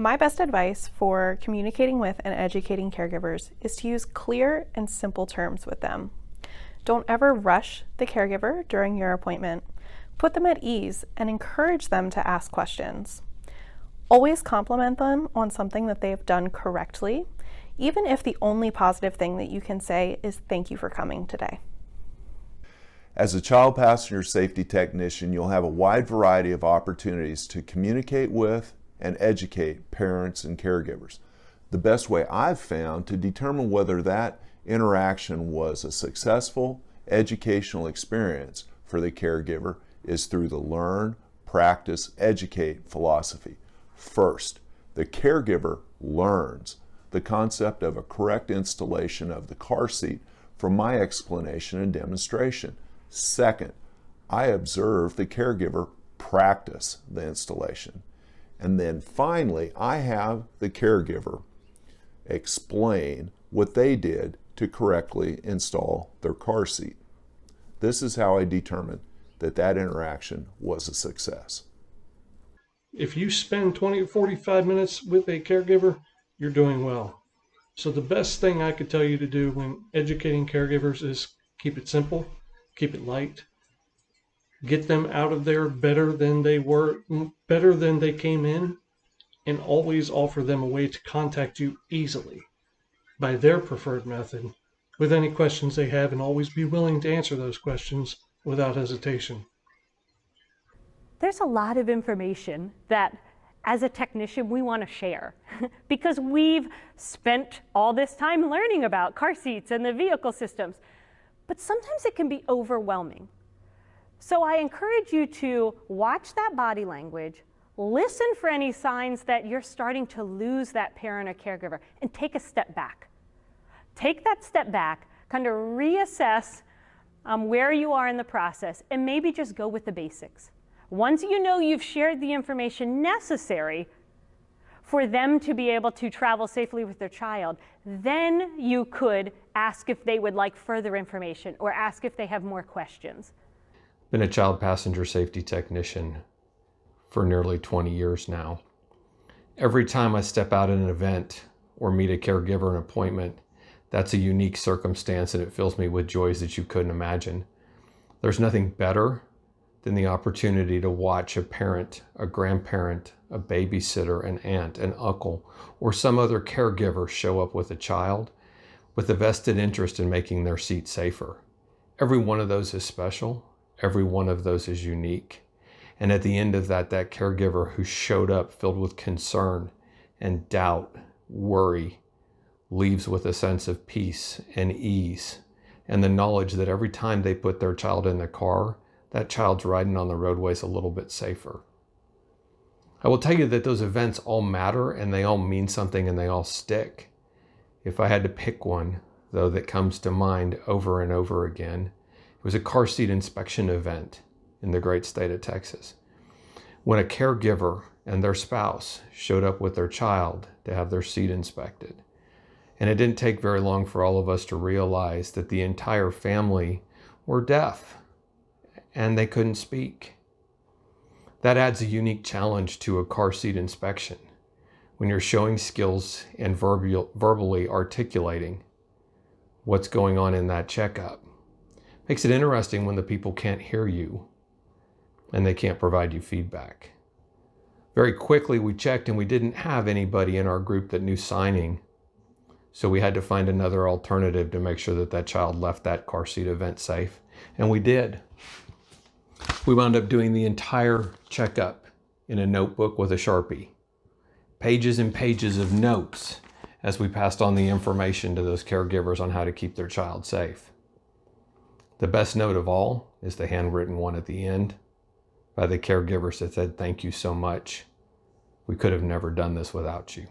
My best advice for communicating with and educating caregivers is to use clear and simple terms with them. Don't ever rush the caregiver during your appointment. Put them at ease and encourage them to ask questions. Always compliment them on something that they've done correctly, even if the only positive thing that you can say is thank you for coming today. As a child passenger safety technician, you'll have a wide variety of opportunities to communicate with and educate parents and caregivers. The best way I've found to determine whether that interaction was a successful educational experience for the caregiver is through the learn, practice, educate philosophy. First, the caregiver learns the concept of a correct installation of the car seat from my explanation and demonstration. Second, I observe the caregiver practice the installation. And then finally, I have the caregiver explain what they did to correctly install their car seat. This is how I determined that interaction was a success. If you spend 20 or 45 minutes with a caregiver, you're doing well. So the best thing I could tell you to do when educating caregivers is keep it simple, keep it light, get them out of there better than they came in, and always offer them a way to contact you easily by their preferred method with any questions they have, and always be willing to answer those questions without hesitation. There's a lot of information that as a technician we want to share because we've spent all this time learning about car seats and the vehicle systems, but sometimes it can be overwhelming. So I encourage you to watch that body language, listen for any signs that you're starting to lose that parent or caregiver, and take a step back. Take that step back, kind of reassess where you are in the process, and maybe just go with the basics. Once you know you've shared the information necessary for them to be able to travel safely with their child, then you could ask if they would like further information or ask if they have more questions. Been a child passenger safety technician for nearly 20 years now. Every time I step out at an event or meet a caregiver in an appointment, that's a unique circumstance, and it fills me with joys that you couldn't imagine. There's nothing better than the opportunity to watch a parent, a grandparent, a babysitter, an aunt, an uncle, or some other caregiver show up with a child with a vested interest in making their seat safer. Every one of those is special. Every one of those is unique. And at the end of that caregiver who showed up filled with concern and doubt, worry, leaves with a sense of peace and ease and the knowledge that every time they put their child in the car, that child's riding on the roadways a little bit safer. I will tell you that those events all matter and they all mean something and they all stick. If I had to pick one, though, that comes to mind over and over again, it was a car seat inspection event in the great state of Texas, when a caregiver and their spouse showed up with their child to have their seat inspected. And it didn't take very long for all of us to realize that the entire family were deaf and they couldn't speak. That adds a unique challenge to a car seat inspection when you're showing skills and verbally articulating what's going on in that checkup. Makes it interesting when the people can't hear you and they can't provide you feedback. Very quickly we checked and we didn't have anybody in our group that knew signing, so we had to find another alternative to make sure that that child left that car seat event safe, and we did. We wound up doing the entire checkup in a notebook with a Sharpie. Pages and pages of notes as we passed on the information to those caregivers on how to keep their child safe. The best note of all is the handwritten one at the end by the caregivers that said, "Thank you so much. We could have never done this without you."